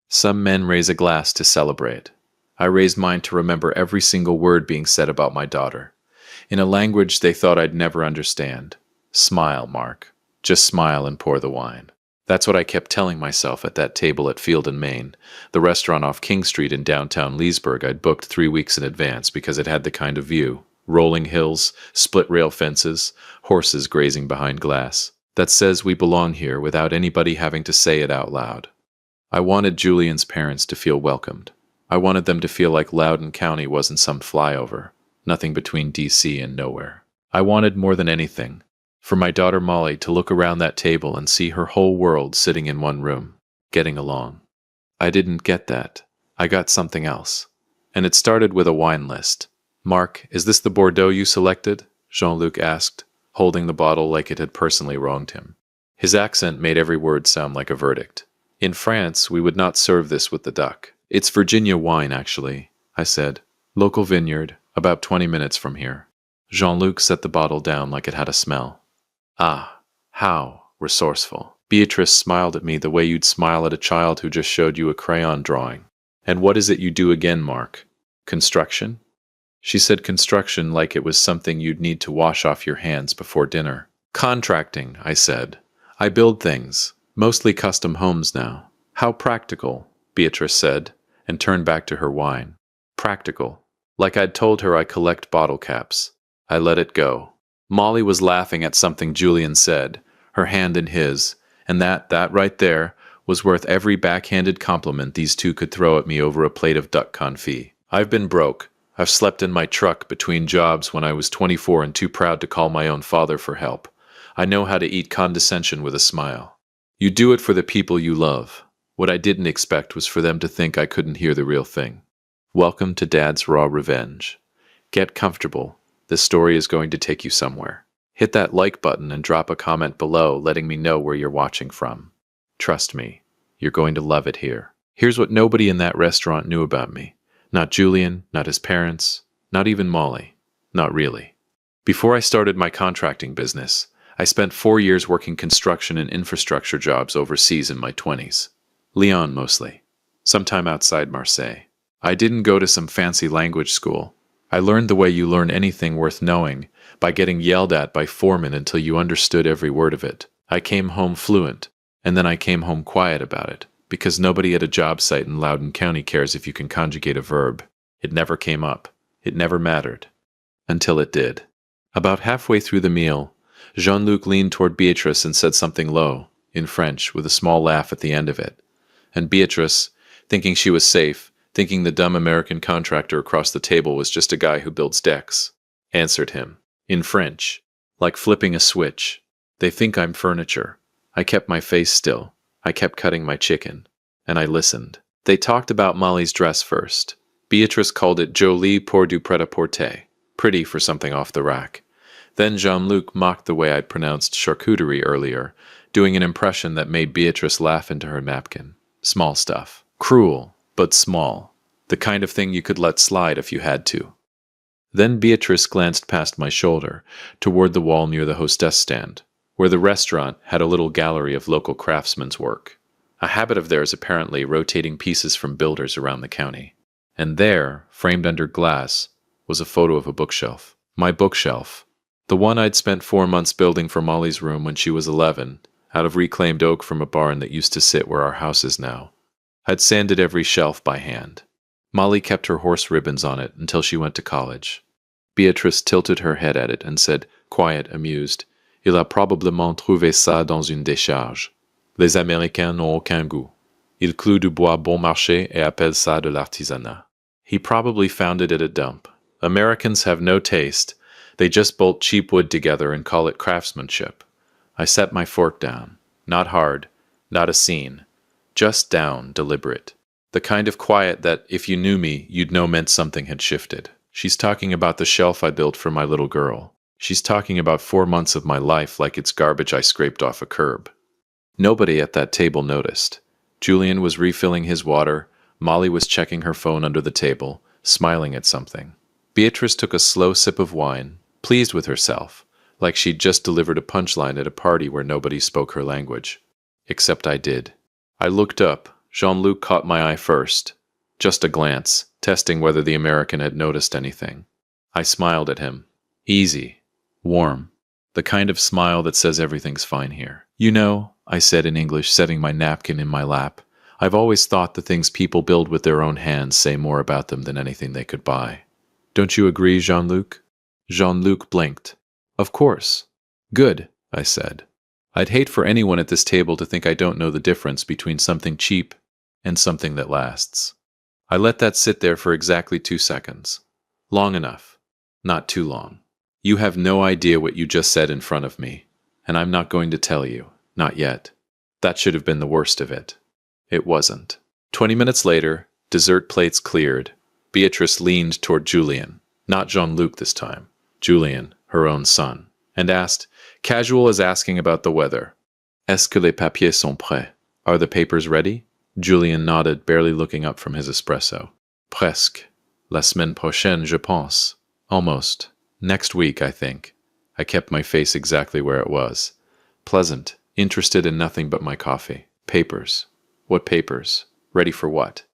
Some men raise a glass to celebrate. I raised mine to remember every single word being said about my daughter, in a language they thought I'd never understand. Smile, Mark. Just smile and pour the wine. That's what I kept telling myself at that table at Field and Main, the restaurant off King Street in downtown Leesburg I'd booked 3 weeks in advance because it had the kind of view. Rolling hills, split-rail fences, horses grazing behind glass. That says we belong here without anybody having to say it out loud. I wanted Julian's parents to feel welcomed. I wanted them to feel like Loudoun County wasn't some flyover, nothing between D.C. and nowhere. I wanted more than anything for my daughter Molly to look around that table and see her whole world sitting in one room, getting along. I didn't get that. I got something else. And it started with a wine list. Mark, is this the Bordeaux you selected? Jean-Luc asked, holding the bottle like it had personally wronged him. His accent made every word sound like a verdict. In France, we would not serve this with the duck. It's Virginia wine, actually, I said. Local vineyard, about 20 minutes from here. Jean-Luc set the bottle down like it had a smell. Ah, how resourceful. Beatrice smiled at me the way you'd smile at a child who just showed you a crayon drawing. And what is it you do again, Mark? Construction? She said construction like it was something you'd need to wash off your hands before dinner. Contracting, I said. I build things. Mostly custom homes now. How practical, Beatrice said, and turned back to her wine. Practical. Like I'd told her I collect bottle caps. I let it go. Molly was laughing at something Julian said, her hand in his, and that right there, was worth every backhanded compliment these two could throw at me over a plate of duck confit. I've been broke. I've slept in my truck between jobs when I was 24 and too proud to call my own father for help. I know how to eat condescension with a smile. You do it for the people you love. What I didn't expect was for them to think I couldn't hear the real thing. Welcome to Dad's Raw Revenge. Get comfortable. This story is going to take you somewhere. Hit that like button and drop a comment below letting me know where you're watching from. Trust me, you're going to love it here. Here's what nobody in that restaurant knew about me. Not Julian, not his parents, not even Molly. Not really. Before I started my contracting business, I spent 4 years working construction and infrastructure jobs overseas in my 20s. Lyon mostly. Sometime outside Marseille. I didn't go to some fancy language school. I learned the way you learn anything worth knowing, by getting yelled at by foremen until you understood every word of it. I came home fluent, and then I came home quiet about it, because nobody at a job site in Loudoun County cares if you can conjugate a verb. It never came up. It never mattered. Until it did. About halfway through the meal, Jean-Luc leaned toward Beatrice and said something low, in French, with a small laugh at the end of it. And Beatrice, thinking she was safe, thinking the dumb American contractor across the table was just a guy who builds decks, answered him, in French, like flipping a switch. They think I'm furniture. I kept my face still. I kept cutting my chicken. And I listened. They talked about Molly's dress first. Beatrice called it jolie pour du pret-à-porter, pretty for something off the rack. Then Jean-Luc mocked the way I'd pronounced charcuterie earlier, doing an impression that made Beatrice laugh into her napkin. Small stuff. Cruel, but small. The kind of thing you could let slide if you had to. Then Beatrice glanced past my shoulder, toward the wall near the hostess stand, where the restaurant had a little gallery of local craftsmen's work. A habit of theirs apparently, rotating pieces from builders around the county. And there, framed under glass, was a photo of a bookshelf. My bookshelf. The one I'd spent 4 months building for Molly's room when she was 11, out of reclaimed oak from a barn that used to sit where our house is now. I'd sanded every shelf by hand. Molly kept her horse ribbons on it until she went to college. Beatrice tilted her head at it and said, quiet, amused, Il a probablement trouvé ça dans une décharge. Les Américains n'ont aucun goût. Ils clouent du bois bon marché et appellent ça de l'artisanat. He probably found it at a dump. Americans have no taste. They just bolt cheap wood together and call it craftsmanship. I set my fork down. Not hard. Not a scene. Just down, deliberate. The kind of quiet that, if you knew me, you'd know meant something had shifted. She's talking about the shelf I built for my little girl. She's talking about 4 months of my life like it's garbage I scraped off a curb. Nobody at that table noticed. Julian was refilling his water. Molly was checking her phone under the table, smiling at something. Beatrice took a slow sip of wine, pleased with herself, like she'd just delivered a punchline at a party where nobody spoke her language. Except I did. I looked up, Jean-Luc caught my eye first. Just a glance, testing whether the American had noticed anything. I smiled at him. Easy. Warm. The kind of smile that says everything's fine here. You know, I said in English, setting my napkin in my lap, I've always thought the things people build with their own hands say more about them than anything they could buy. Don't you agree, Jean-Luc? Jean-Luc blinked. Of course. Good, I said. I'd hate for anyone at this table to think I don't know the difference between something cheap and something that lasts. I let that sit there for exactly 2 seconds. Long enough. Not too long. You have no idea what you just said in front of me, and I'm not going to tell you. Not yet. That should have been the worst of it. It wasn't. 20 minutes later, dessert plates cleared. Beatrice leaned toward Julien, not Jean-Luc this time, Julien, her own son, and asked, casual as asking about the weather, Est-ce que les papiers sont prêts? Are the papers ready? Julien nodded, barely looking up from his espresso. Presque. La semaine prochaine, je pense. Almost. Next week, I think. I kept my face exactly where it was. Pleasant, interested in nothing but my coffee. Papers. What papers? Ready for what?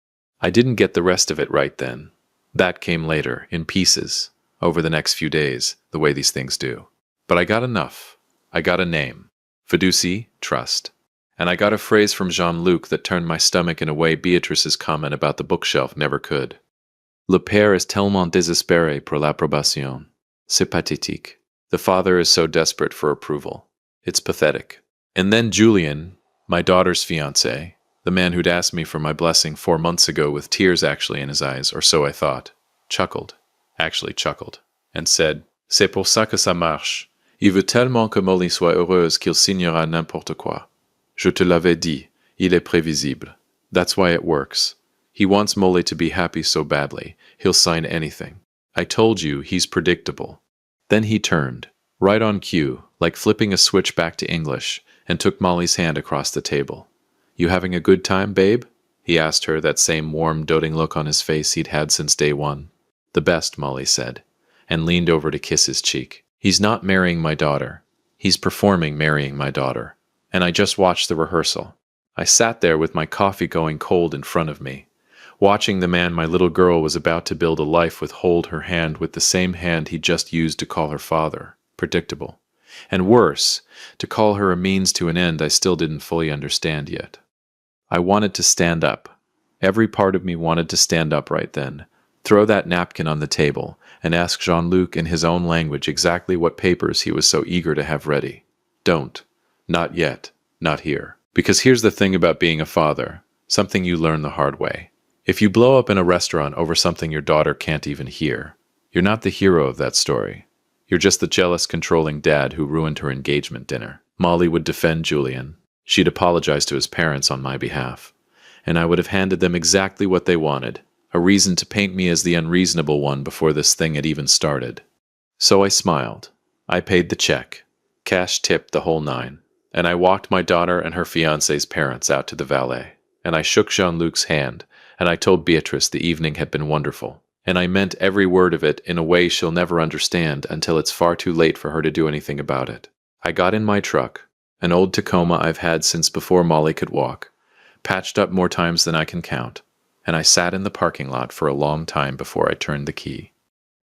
I didn't get the rest of it right then. That came later, in pieces, over the next few days, the way these things do. But I got enough. I got a name. Fiducie, trust. And I got a phrase from Jean-Luc that turned my stomach in a way Beatrice's comment about the bookshelf never could. Le père est tellement désespéré pour l'approbation. C'est pathétique. The father is so desperate for approval. It's pathetic. And then Julien, my daughter's fiancé, the man who'd asked me for my blessing 4 months ago with tears actually in his eyes, or so I thought, chuckled, and said, C'est pour ça que ça marche. Il veut tellement que Molly soit heureuse qu'il signera n'importe quoi. Je te l'avais dit, il est prévisible. That's why it works. He wants Molly to be happy so badly, he'll sign anything. I told you, he's predictable. Then he turned, right on cue, like flipping a switch back to English, and took Molly's hand across the table. You having a good time, babe? He asked her, that same warm, doting look on his face he'd had since day one. The best, Molly said, and leaned over to kiss his cheek. He's not marrying my daughter. He's performing marrying my daughter. And I just watched the rehearsal. I sat there with my coffee going cold in front of me, watching the man my little girl was about to build a life with hold her hand with the same hand he'd just used to call her father. Predictable. And worse, to call her a means to an end I still didn't fully understand yet. I wanted to stand up. Every part of me wanted to stand up right then, throw that napkin on the table, and ask Jean-Luc in his own language exactly what papers he was so eager to have ready. Don't. Not yet. Not here. Because here's the thing about being a father, something you learn the hard way. If you blow up in a restaurant over something your daughter can't even hear, you're not the hero of that story. You're just the jealous, controlling dad who ruined her engagement dinner. Molly would defend Julien. She'd apologize to his parents on my behalf. And I would have handed them exactly what they wanted, a reason to paint me as the unreasonable one before this thing had even started. So I smiled. I paid the check. Cash tipped the whole 9. And I walked my daughter and her fiancé's parents out to the valet. And I shook Jean-Luc's hand, and I told Beatrice the evening had been wonderful. And I meant every word of it in a way she'll never understand until it's far too late for her to do anything about it. I got in my truck, an old Tacoma I've had since before Molly could walk, patched up more times than I can count, and I sat in the parking lot for a long time before I turned the key.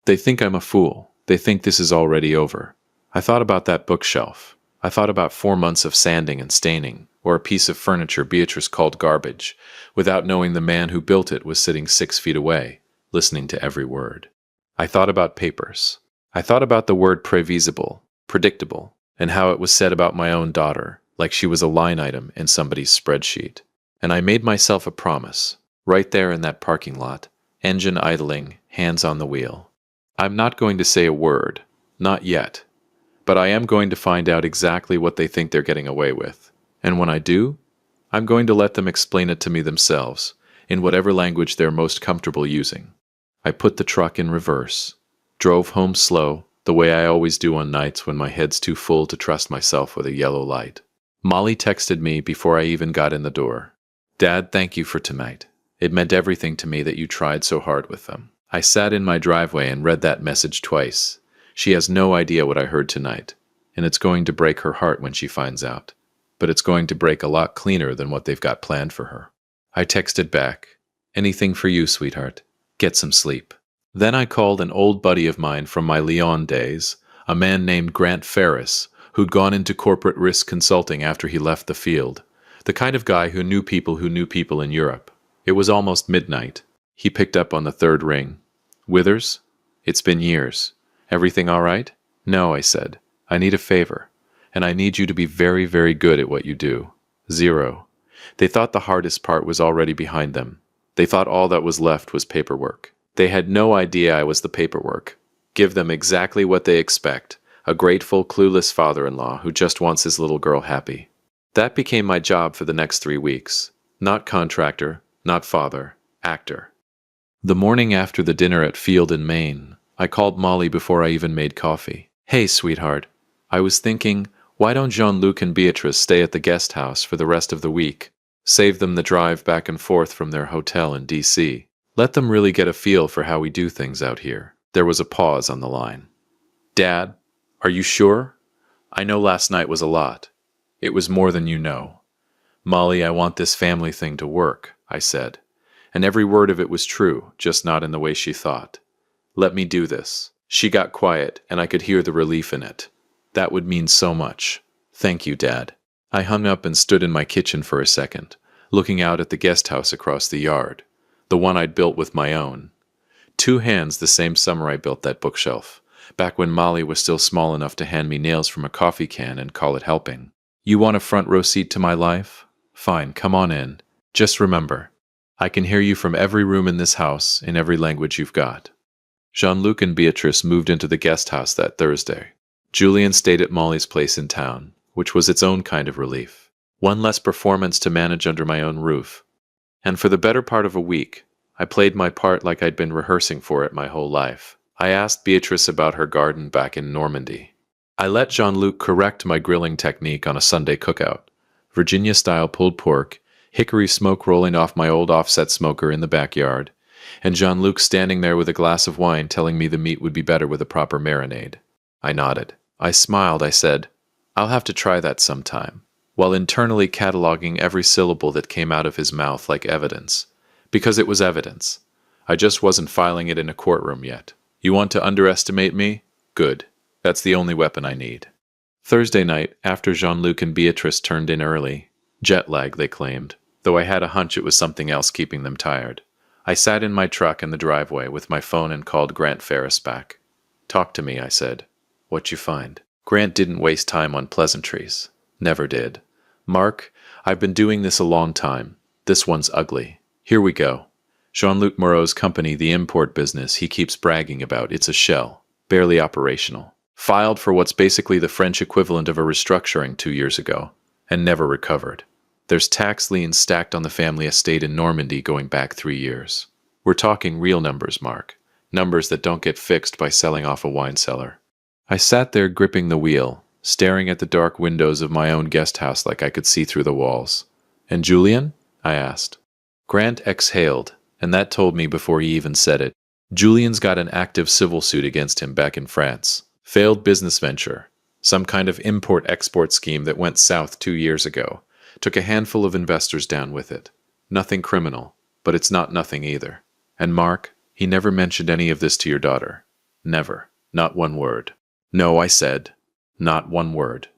They think I'm a fool. They think this is already over. I thought about that bookshelf. I thought about 4 months of sanding and staining, or a piece of furniture Beatrice called garbage, without knowing the man who built it was sitting 6 feet away, listening to every word. I thought about papers. I thought about the word prévisible, predictable, and how it was said about my own daughter, like she was a line item in somebody's spreadsheet. And I made myself a promise, right there in that parking lot, engine idling, hands on the wheel. I'm not going to say a word, not yet, but I am going to find out exactly what they think they're getting away with. And when I do, I'm going to let them explain it to me themselves, in whatever language they're most comfortable using. I put the truck in reverse, drove home slow, the way I always do on nights when my head's too full to trust myself with a yellow light. Molly texted me before I even got in the door. Dad, thank you for tonight. It meant everything to me that you tried so hard with them. I sat in my driveway and read that message twice. She has no idea what I heard tonight, and it's going to break her heart when she finds out. But it's going to break a lot cleaner than what they've got planned for her. I texted back, "Anything for you, sweetheart. Get some sleep." Then I called an old buddy of mine from my Lyon days, a man named Grant Ferris, who'd gone into corporate risk consulting after he left the field. The kind of guy who knew people in Europe. It was almost midnight. He picked up on the third ring. "Withers? It's been years. Everything all right?" "No," I said. "I need a favor, and I need you to be very, very good at what you do." 0. They thought the hardest part was already behind them. They thought all that was left was paperwork. They had no idea I was the paperwork. Give them exactly what they expect, a grateful, clueless father-in-law who just wants his little girl happy. That became my job for the next 3 weeks. Not contractor, not father, actor. The morning after the dinner at Field in Maine, I called Molly before I even made coffee. "Hey, sweetheart. I was thinking, why don't Jean-Luc and Beatrice stay at the guest house for the rest of the week? Save them the drive back and forth from their hotel in D.C. Let them really get a feel for how we do things out here." There was a pause on the line. "Dad, are you sure? I know last night was a lot. It was more than you know." "Molly, I want this family thing to work," I said. And every word of it was true, just not in the way she thought. "Let me do this." She got quiet, and I could hear the relief in it. That would mean so much. "Thank you, Dad." I hung up and stood in my kitchen for a second, looking out at the guest house across the yard, the one I'd built with my own. 2 hands the same summer I built that bookshelf, back when Molly was still small enough to hand me nails from a coffee can and call it helping. "You want a front row seat to my life? Fine, come on in. Just remember, I can hear you from every room in this house in every language you've got." Jean-Luc and Beatrice moved into the guest house that Thursday. Julian stayed at Molly's place in town, which was its own kind of relief. One less performance to manage under my own roof. And for the better part of a week, I played my part like I'd been rehearsing for it my whole life. I asked Beatrice about her garden back in Normandy. I let Jean-Luc correct my grilling technique on a Sunday cookout. Virginia-style pulled pork, hickory smoke rolling off my old offset smoker in the backyard, and Jean-Luc standing there with a glass of wine telling me the meat would be better with a proper marinade. I nodded. I smiled. I said, "I'll have to try that sometime," while internally cataloging every syllable that came out of his mouth like evidence. Because it was evidence. I just wasn't filing it in a courtroom yet. "You want to underestimate me? Good. That's the only weapon I need." Thursday night, after Jean-Luc and Beatrice turned in early, jet lag they claimed, though I had a hunch it was something else keeping them tired, I sat in my truck in the driveway with my phone and called Grant Ferris back. "Talk to me," I said. "What'd you find?" Grant didn't waste time on pleasantries. Never did. "Mark, I've been doing this a long time. This one's ugly. Here we go. Jean-Luc Moreau's company, the import business he keeps bragging about, it's a shell. Barely operational. Filed for what's basically the French equivalent of a restructuring 2 years ago, and never recovered. There's tax liens stacked on the family estate in Normandy going back 3 years. We're talking real numbers, Mark. Numbers that don't get fixed by selling off a wine cellar." I sat there gripping the wheel, staring at the dark windows of my own guest house like I could see through the walls. "And Julian?" I asked. Grant exhaled, and that told me before he even said it. Julian's got an active civil suit against him back in France. Failed business venture. Some kind of import-export scheme that went south 2 years ago. Took a handful of investors down with it. Nothing criminal, but it's not nothing either. And Mark, he never mentioned any of this to your daughter. Never. Not one word. "No," I said. "Not one word."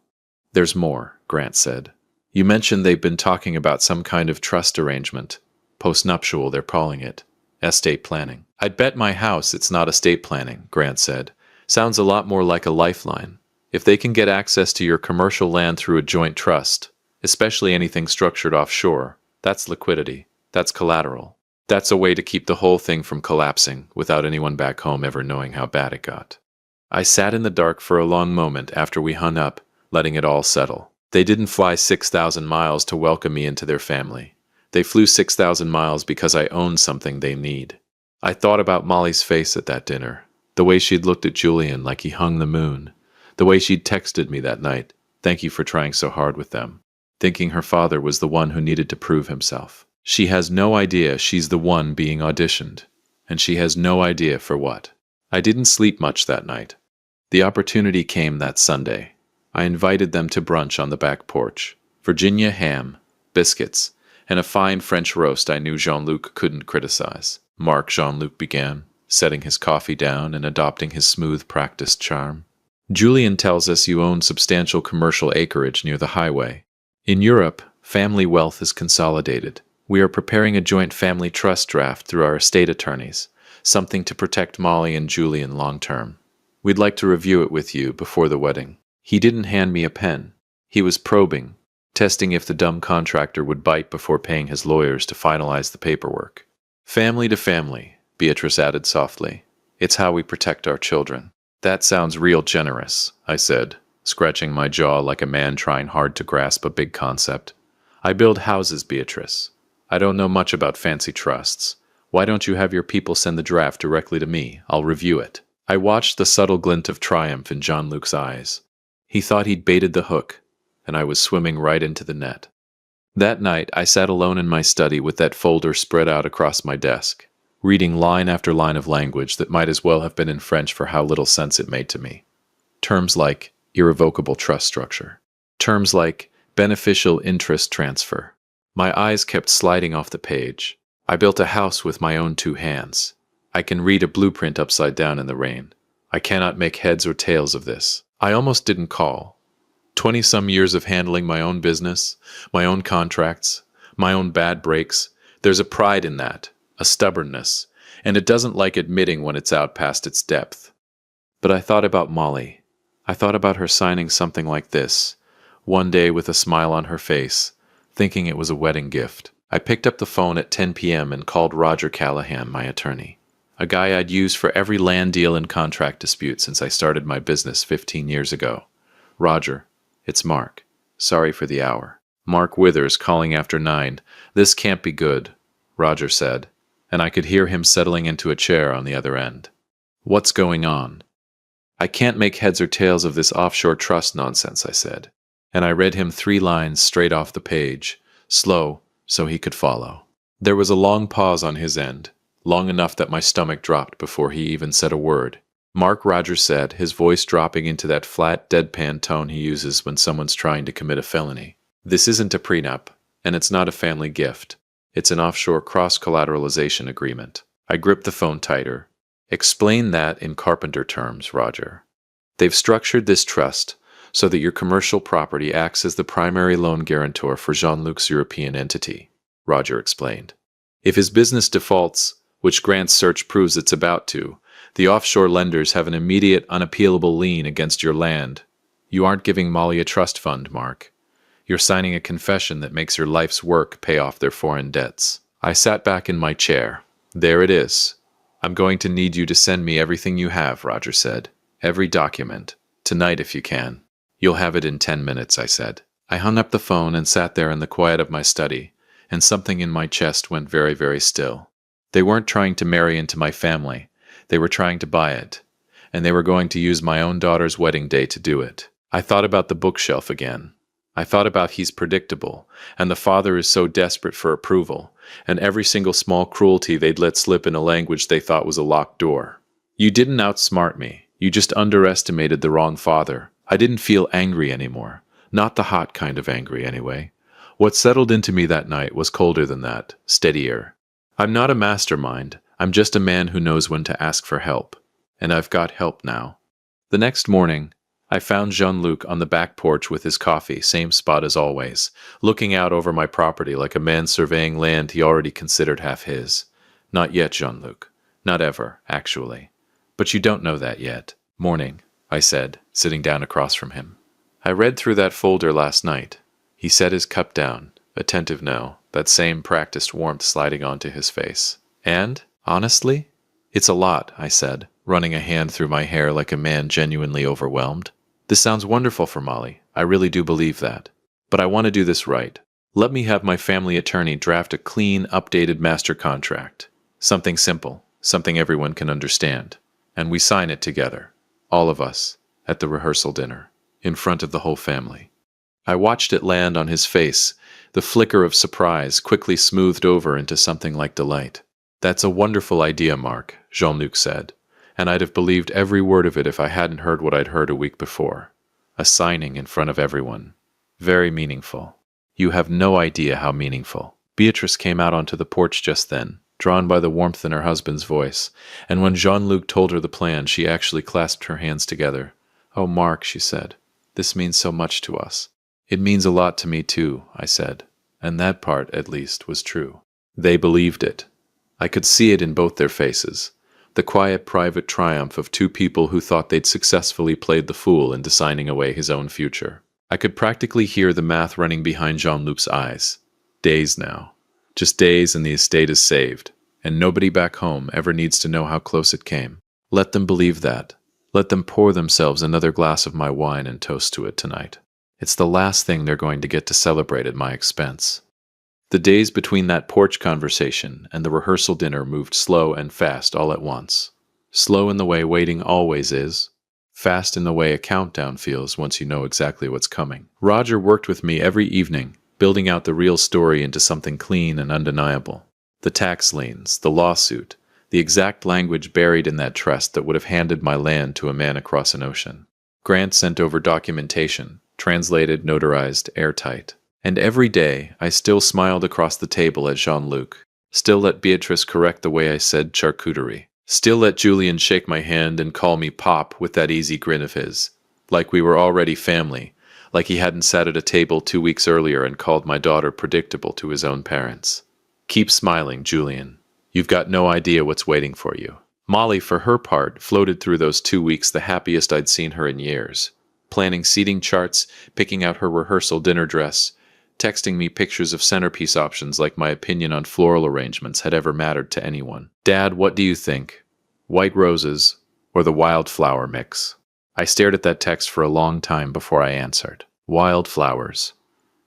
"There's more," Grant said. "You mentioned they've been talking about some kind of trust arrangement. Postnuptial, they're calling it. Estate planning." "I'd bet my house it's not estate planning," Grant said. "Sounds a lot more like a lifeline. If they can get access to your commercial land through a joint trust, especially anything structured offshore, that's liquidity. That's collateral. That's a way to keep the whole thing from collapsing without anyone back home ever knowing how bad it got." I sat in the dark for a long moment after we hung up, letting it all settle. They didn't fly 6,000 miles to welcome me into their family. They flew 6,000 miles because I owned something they need. I thought about Molly's face at that dinner, the way she'd looked at Julian like he hung the moon, the way she'd texted me that night, "Thank you for trying so hard with them," thinking her father was the one who needed to prove himself. She has no idea she's the one being auditioned, and she has no idea for what. I didn't sleep much that night. The opportunity came that Sunday. I invited them to brunch on the back porch. Virginia ham, biscuits, And a fine French roast I knew Jean-Luc couldn't criticize. Mark, Jean-Luc began, setting his coffee down and adopting his smooth, practiced charm. Julian tells us you own substantial commercial acreage near the highway. In Europe, family wealth is consolidated. We are preparing a joint family trust draft through our estate attorneys, something to protect Molly and Julian long term. We'd like to review it with you before the wedding. He didn't hand me a pen. He was probing, testing if the dumb contractor would bite before paying his lawyers to finalize the paperwork. Family to family, Beatrice added softly. It's how we protect our children. That sounds real generous, I said, scratching my jaw like a man trying hard to grasp a big concept. I build houses, Beatrice. I don't know much about fancy trusts. Why don't you have your people send the draft directly to me? I'll review it. I watched the subtle glint of triumph in Jean-Luc's eyes. He thought he'd baited the hook, and I was swimming right into the net. That night, I sat alone in my study with that folder spread out across my desk, reading line after line of language that might as well have been in French for how little sense it made to me. Terms like irrevocable trust structure. Terms like beneficial interest transfer. My eyes kept sliding off the page. I built a house with my own 2 hands. I can read a blueprint upside down in the rain. I cannot make heads or tails of this. I almost didn't call. 20-some years of handling my own business, my own contracts, my own bad breaks. There's a pride in that, a stubbornness, and it doesn't like admitting when it's out past its depth. But I thought about Molly. I thought about her signing something like this, one day with a smile on her face, thinking it was a wedding gift. I picked up the phone at 10 p.m. and called Roger Callahan, my attorney, a guy I'd used for every land deal and contract dispute since I started my business 15 years ago. Roger, it's Mark. Sorry for the hour. Mark Withers calling after 9. This can't be good, Roger said, and I could hear him settling into a chair on the other end. What's going on? I can't make heads or tails of this offshore trust nonsense, I said, and I read him 3 lines straight off the page, slow, so he could follow. There was a long pause on his end, long enough that my stomach dropped before he even said a word. Mark, Roger said, his voice dropping into that flat, deadpan tone he uses when someone's trying to commit a felony. This isn't a prenup, and it's not a family gift. It's an offshore cross-collateralization agreement. I gripped the phone tighter. Explain that in carpenter terms, Roger. They've structured this trust so that your commercial property acts as the primary loan guarantor for Jean-Luc's European entity, Roger explained. If his business defaults, which Grant's search proves it's about to, the offshore lenders have an immediate, unappealable lien against your land. You aren't giving Molly a trust fund, Mark. You're signing a confession that makes your life's work pay off their foreign debts. I sat back in my chair. There it is. I'm going to need you to send me everything you have, Roger said. Every document. Tonight if you can. You'll have it in 10 minutes, I said. I hung up the phone and sat there in the quiet of my study, and something in my chest went very, very still. They weren't trying to marry into my family. They were trying to buy it, and they were going to use my own daughter's wedding day to do it. I thought about the bookshelf again. I thought about he's predictable, and the father is so desperate for approval, and every single small cruelty they'd let slip in a language they thought was a locked door. You didn't outsmart me. You just underestimated the wrong father. I didn't feel angry anymore. Not the hot kind of angry, anyway. What settled into me that night was colder than that, steadier. I'm not a mastermind. I'm just a man who knows when to ask for help. And I've got help now. The next morning, I found Jean-Luc on the back porch with his coffee, same spot as always, looking out over my property like a man surveying land he already considered half his. Not yet, Jean-Luc. Not ever, actually. But you don't know that yet. Morning, I said, sitting down across from him. I read through that folder last night. He set his cup down, attentive now, that same practiced warmth sliding onto his face. And, honestly, it's a lot, I said, running a hand through my hair like a man genuinely overwhelmed. This sounds wonderful for Molly. I really do believe that. But I want to do this right. Let me have my family attorney draft a clean, updated master contract. Something simple, something everyone can understand. And we sign it together. All of us, at the rehearsal dinner, in front of the whole family. I watched it land on his face, the flicker of surprise quickly smoothed over into something like delight. That's a wonderful idea, Mark, Jean-Luc said, and I'd have believed every word of it if I hadn't heard what I'd heard a week before. A signing in front of everyone. Very meaningful. You have no idea how meaningful. Beatrice came out onto the porch just then, drawn by the warmth in her husband's voice, and when Jean-Luc told her the plan, she actually clasped her hands together. "Oh, Mark," she said, "this means so much to us." "It means a lot to me too," I said, and that part, at least, was true. They believed it. I could see it in both their faces, the quiet, private triumph of two people who thought they'd successfully played the fool into signing away his own future. I could practically hear the math running behind Jean-Luc's eyes. Days now. Just days and the estate is saved, and nobody back home ever needs to know how close it came. Let them believe that. Let them pour themselves another glass of my wine and toast to it tonight. It's the last thing they're going to get to celebrate at my expense. The days between that porch conversation and the rehearsal dinner moved slow and fast all at once. Slow in the way waiting always is. Fast in the way a countdown feels once you know exactly what's coming. Roger worked with me every evening, building out the real story into something clean and undeniable. The tax liens, the lawsuit, the exact language buried in that trust that would have handed my land to a man across an ocean. Grant sent over documentation, translated, notarized, airtight. And every day, I still smiled across the table at Jean-Luc, still let Beatrice correct the way I said charcuterie, still let Julian shake my hand and call me Pop with that easy grin of his, like we were already family, like he hadn't sat at a table 2 weeks earlier and called my daughter predictable to his own parents. "Keep smiling, Julian. You've got no idea what's waiting for you." Molly, for her part, floated through those 2 weeks the happiest I'd seen her in years, planning seating charts, picking out her rehearsal dinner dress, texting me pictures of centerpiece options like my opinion on floral arrangements had ever mattered to anyone. "Dad, what do you think? White roses or the wildflower mix?" I stared at that text for a long time before I answered. Wildflowers.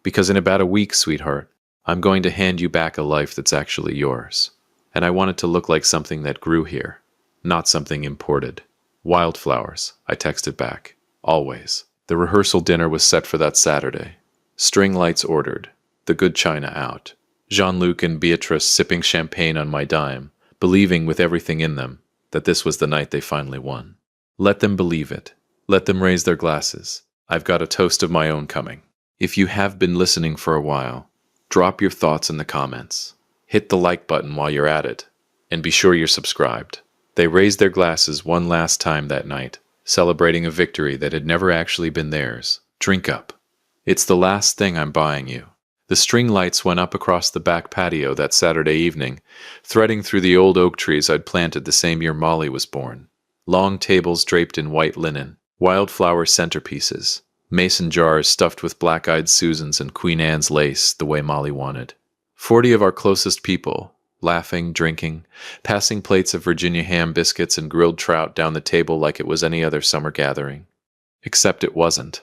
Because in about a week, sweetheart, I'm going to hand you back a life that's actually yours. And I want it to look like something that grew here, not something imported. Wildflowers, I texted back. Always. The rehearsal dinner was set for that Saturday. String lights ordered, the good china out. Jean-Luc and Beatrice sipping champagne on my dime, believing with everything in them that this was the night they finally won. Let them believe it. Let them raise their glasses. I've got a toast of my own coming. If you have been listening for a while, drop your thoughts in the comments. Hit the like button while you're at it, and be sure you're subscribed. They raised their glasses one last time that night, celebrating a victory that had never actually been theirs. Drink up. It's the last thing I'm buying you. The string lights went up across the back patio that Saturday evening, threading through the old oak trees I'd planted the same year Molly was born. Long tables draped in white linen, wildflower centerpieces, mason jars stuffed with black-eyed Susans and Queen Anne's lace the way Molly wanted. 40 of our closest people, laughing, drinking, passing plates of Virginia ham biscuits and grilled trout down the table like it was any other summer gathering. Except it wasn't,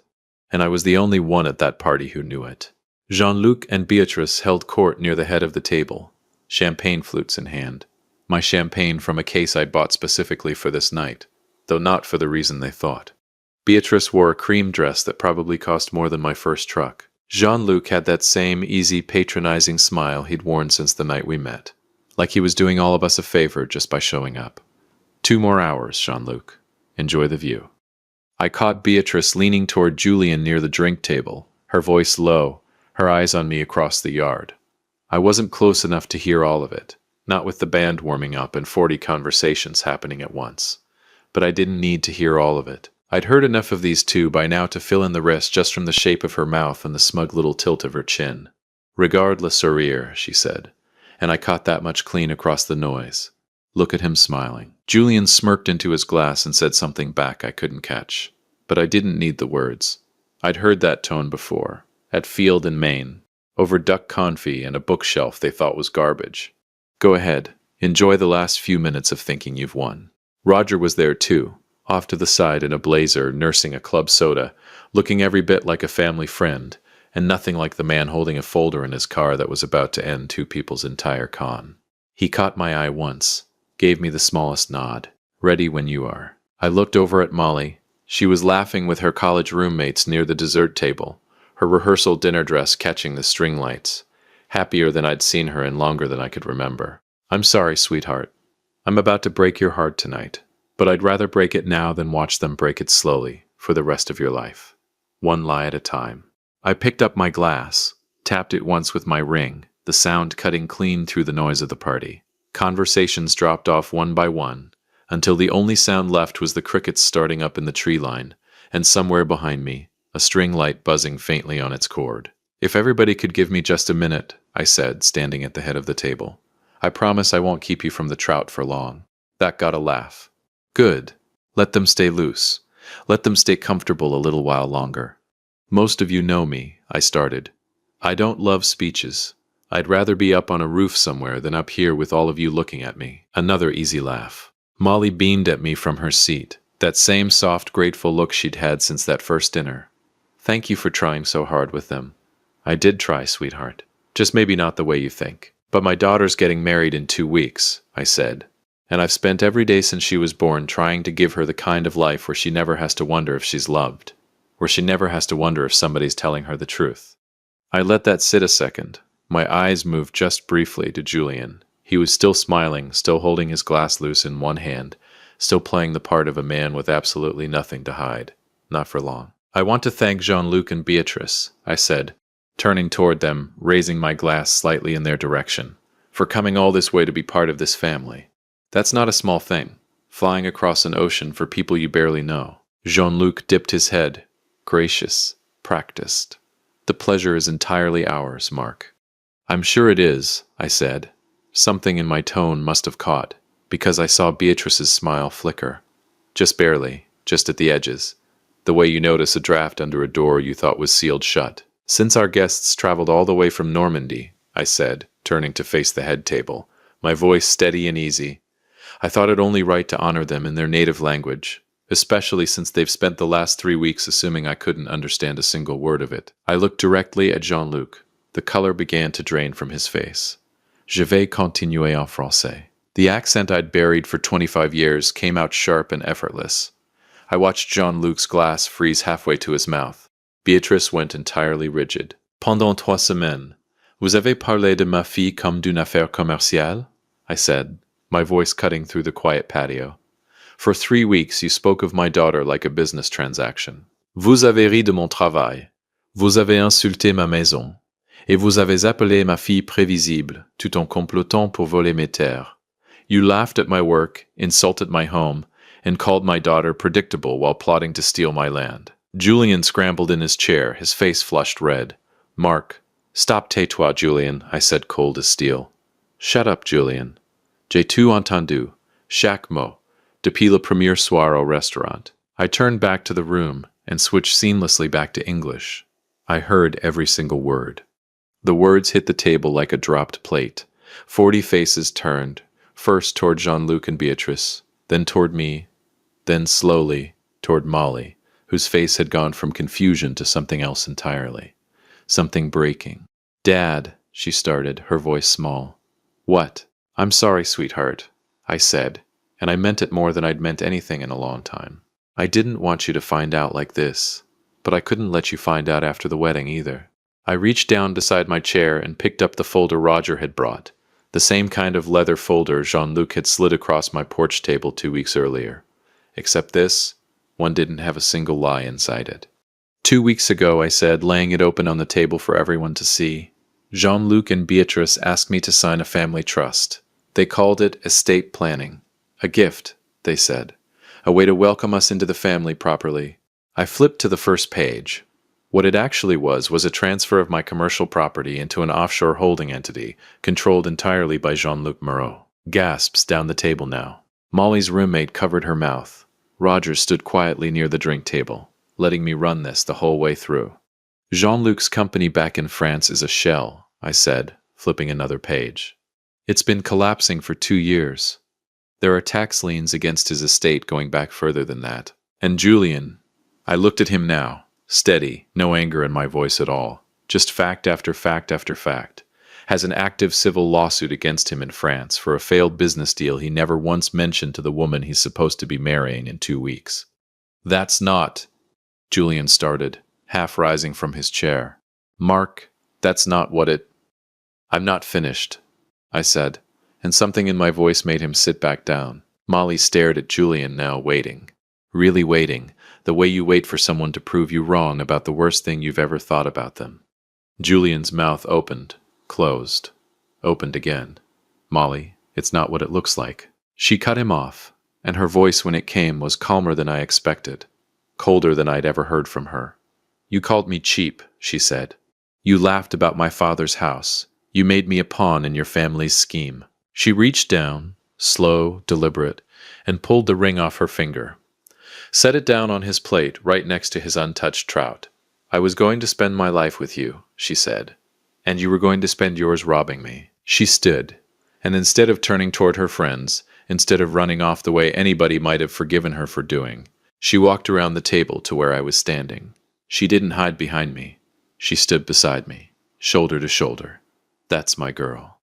and I was the only one at that party who knew it. Jean-Luc and Beatrice held court near the head of the table, champagne flutes in hand. My champagne from a case I'd bought specifically for this night, though not for the reason they thought. Beatrice wore a cream dress that probably cost more than my first truck. Jean-Luc had that same easy, patronizing smile he'd worn since the night we met, like he was doing all of us a favor just by showing up. 2 more hours, Jean-Luc. Enjoy the view. I caught Beatrice leaning toward Julian near the drink table, her voice low, her eyes on me across the yard. I wasn't close enough to hear all of it, not with the band warming up and 40 conversations happening at once. But I didn't need to hear all of it. I'd heard enough of these two by now to fill in the rest just from the shape of her mouth and the smug little tilt of her chin. "Regarde le sourire," she said, and I caught that much clean across the noise. Look at him smiling. Julian smirked into his glass and said something back I couldn't catch. But I didn't need the words. I'd heard that tone before, at Field and Maine, over duck confit and a bookshelf they thought was garbage. Go ahead, enjoy the last few minutes of thinking you've won. Roger was there too, off to the side in a blazer, nursing a club soda, looking every bit like a family friend, and nothing like the man holding a folder in his car that was about to end two people's entire con. He caught my eye once, gave me the smallest nod. "Ready when you are." I looked over at Molly. She was laughing with her college roommates near the dessert table, her rehearsal dinner dress catching the string lights, happier than I'd seen her in longer than I could remember. "I'm sorry, sweetheart. I'm about to break your heart tonight, but I'd rather break it now than watch them break it slowly for the rest of your life. One lie at a time." I picked up my glass, tapped it once with my ring, the sound cutting clean through the noise of the party. Conversations dropped off one by one, until the only sound left was the crickets starting up in the tree line, and somewhere behind me, a string light buzzing faintly on its cord. "If everybody could give me just a minute," I said, standing at the head of the table. "I promise I won't keep you from the trout for long." That got a laugh. "Good. Let them stay loose. Let them stay comfortable a little while longer. Most of you know me," I started. "I don't love speeches. I'd rather be up on a roof somewhere than up here with all of you looking at me." Another easy laugh. Molly beamed at me from her seat, that same soft, grateful look she'd had since that first dinner. "Thank you for trying so hard with them." "I did try, sweetheart. Just maybe not the way you think. But my daughter's getting married in 2 weeks," I said. "And I've spent every day since she was born trying to give her the kind of life where she never has to wonder if she's loved, where she never has to wonder if somebody's telling her the truth." I let that sit a second. My eyes moved just briefly to Julian. He was still smiling, still holding his glass loose in one hand, still playing the part of a man with absolutely nothing to hide. Not for long. "I want to thank Jean-Luc and Beatrice," I said, turning toward them, raising my glass slightly in their direction, "for coming all this way to be part of this family. That's not a small thing, flying across an ocean for people you barely know." Jean-Luc dipped his head, gracious, practiced. "The pleasure is entirely ours, Mark." "I'm sure it is," I said. Something in my tone must have caught, because I saw Beatrice's smile flicker. Just barely, just at the edges, the way you notice a draft under a door you thought was sealed shut. "Since our guests traveled all the way from Normandy," I said, turning to face the head table, my voice steady and easy, "I thought it only right to honor them in their native language, especially since they've spent the last 3 weeks assuming I couldn't understand a single word of it." I looked directly at Jean-Luc. The color began to drain from his face. "Je vais continuer en français." The accent I'd buried for 25 years came out sharp and effortless. I watched Jean-Luc's glass freeze halfway to his mouth. Beatrice went entirely rigid. "Pendant 3 semaines, vous avez parlé de ma fille comme d'une affaire commerciale?" I said, my voice cutting through the quiet patio. "For 3 weeks you spoke of my daughter like a business transaction. Vous avez ri de mon travail. Vous avez insulté ma maison. Et vous avez appelé ma fille prévisible, tout en complotant pour voler mes terres. You laughed at my work, insulted my home, and called my daughter predictable while plotting to steal my land." Julian scrambled in his chair, his face flushed red. "Mark, stop tais-toi, Julian," I said, cold as steel. "Shut up, Julian. J'ai tout entendu, chaque mot, depuis le premier soir au restaurant." I turned back to the room and switched seamlessly back to English. I heard every single word. The words hit the table like a dropped plate. 40 faces turned, first toward Jean-Luc and Beatrice, then toward me, then slowly toward Molly, whose face had gone from confusion to something else entirely. Something breaking. "Dad," she started, her voice small. "What?" "I'm sorry, sweetheart," I said, and I meant it more than I'd meant anything in a long time. "I didn't want you to find out like this, but I couldn't let you find out after the wedding either." I reached down beside my chair and picked up the folder Roger had brought, the same kind of leather folder Jean-Luc had slid across my porch table 2 weeks earlier. Except this, one didn't have a single lie inside it. 2 weeks ago, I said, laying it open on the table for everyone to see, Jean-Luc and Beatrice asked me to sign a family trust. They called it estate planning. A gift, they said. A way to welcome us into the family properly. I flipped to the first page. What it actually was a transfer of my commercial property into an offshore holding entity controlled entirely by Jean-Luc Moreau. Gasps down the table now. Molly's roommate covered her mouth. Roger stood quietly near the drink table, letting me run this the whole way through. Jean-Luc's company back in France is a shell, I said, flipping another page. It's been collapsing for 2 years. There are tax liens against his estate going back further than that. And Julian, I looked at him now. Steady, no anger in my voice at all, just fact after fact after fact, has an active civil lawsuit against him in France for a failed business deal he never once mentioned to the woman he's supposed to be marrying in 2 weeks. "That's not," Julian started, half rising from his chair. "Mark, that's not what it—" "I'm not finished," I said, and something in my voice made him sit back down. Molly stared at Julian now, waiting. Really waiting. The way you wait for someone to prove you wrong about the worst thing you've ever thought about them. Julian's mouth opened, closed. opened again. Molly, it's not what it looks like. She cut him off, and her voice when it came was calmer than I expected, colder than I'd ever heard from her. You called me cheap, she said. You laughed about my father's house. You made me a pawn in your family's scheme. She reached down, slow, deliberate, and pulled the ring off her finger. Set it down on his plate right next to his untouched trout. I was going to spend my life with you, she said, and you were going to spend yours robbing me. She stood, and instead of turning toward her friends, instead of running off the way anybody might have forgiven her for doing, she walked around the table to where I was standing. She didn't hide behind me. She stood beside me, shoulder to shoulder. That's my girl.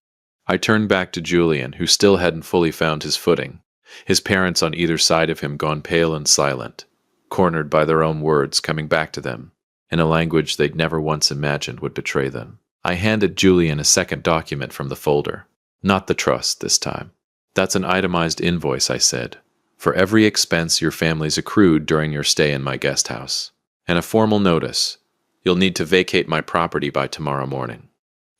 I turned back to Julian, who still hadn't fully found his footing, his parents on either side of him gone pale and silent, cornered by their own words coming back to them, in a language they'd never once imagined would betray them. I handed Julian a second document from the folder. Not the trust this time. That's an itemized invoice, I said, for every expense your family's accrued during your stay in my guest house. And a formal notice. You'll need to vacate my property by tomorrow morning.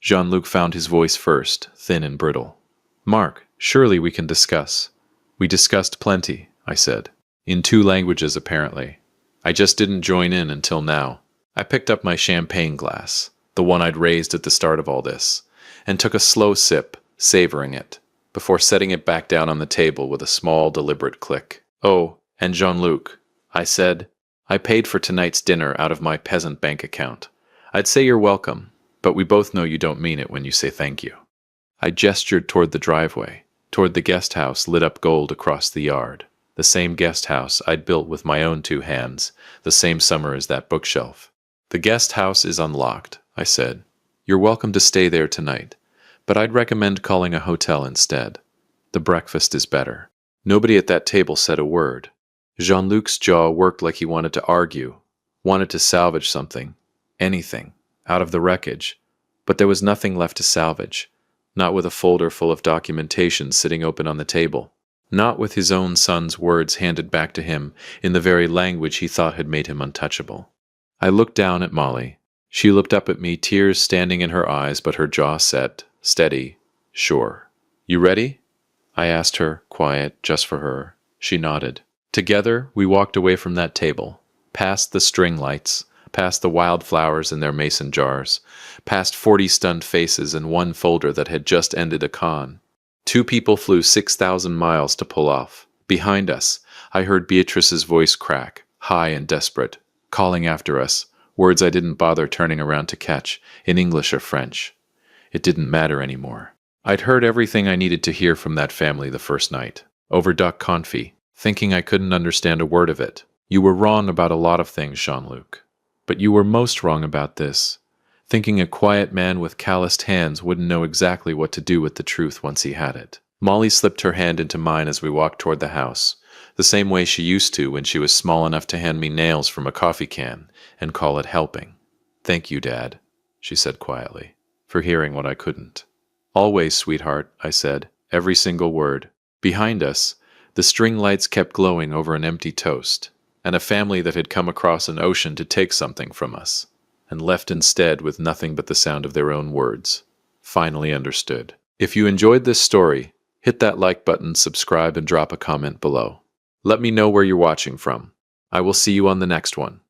Jean-Luc found his voice first, thin and brittle. Mark, surely we can discuss. We discussed plenty, I said. In 2 languages, apparently. I just didn't join in until now. I picked up my champagne glass, the one I'd raised at the start of all this, and took a slow sip, savoring it, before setting it back down on the table with a small, deliberate click. Oh, and Jean-Luc, I said, I paid for tonight's dinner out of my peasant bank account. I'd say you're welcome, but we both know you don't mean it when you say thank you. I gestured toward the driveway, toward the guest house lit up gold across the yard, the same guest house I'd built with my own 2 hands, the same summer as that bookshelf. The guest house is unlocked, I said. You're welcome to stay there tonight, but I'd recommend calling a hotel instead. The breakfast is better. Nobody at that table said a word. Jean-Luc's jaw worked like he wanted to argue, wanted to salvage something, anything, out of the wreckage, but there was nothing left to salvage, not with a folder full of documentation sitting open on the table, not with his own son's words handed back to him in the very language he thought had made him untouchable. I looked down at Molly. She looked up at me, tears standing in her eyes, but her jaw set, steady, sure. You ready? I asked her, quiet, just for her. She nodded. Together, we walked away from that table, past the string lights, past the wildflowers in their mason jars, past 40 stunned faces and 1 folder that had just ended a con. 2 people flew 6,000 miles to pull off. Behind us, I heard Beatrice's voice crack, high and desperate, calling after us, words I didn't bother turning around to catch, in English or French. It didn't matter anymore. I'd heard everything I needed to hear from that family the first night, over duck confit, thinking I couldn't understand a word of it. You were wrong about a lot of things, Jean-Luc. But you were most wrong about this, thinking a quiet man with calloused hands wouldn't know exactly what to do with the truth once he had it. Molly slipped her hand into mine as we walked toward the house, the same way she used to when she was small enough to hand me nails from a coffee can and call it helping. Thank you, Dad, she said quietly, for hearing what I couldn't. Always, sweetheart, I said, every single word. Behind us, the string lights kept glowing over an empty toast, and a family that had come across an ocean to take something from us, and left instead with nothing but the sound of their own words, finally understood. If you enjoyed this story, hit that like button, subscribe, and drop a comment below. Let me know where you're watching from. I will see you on the next one.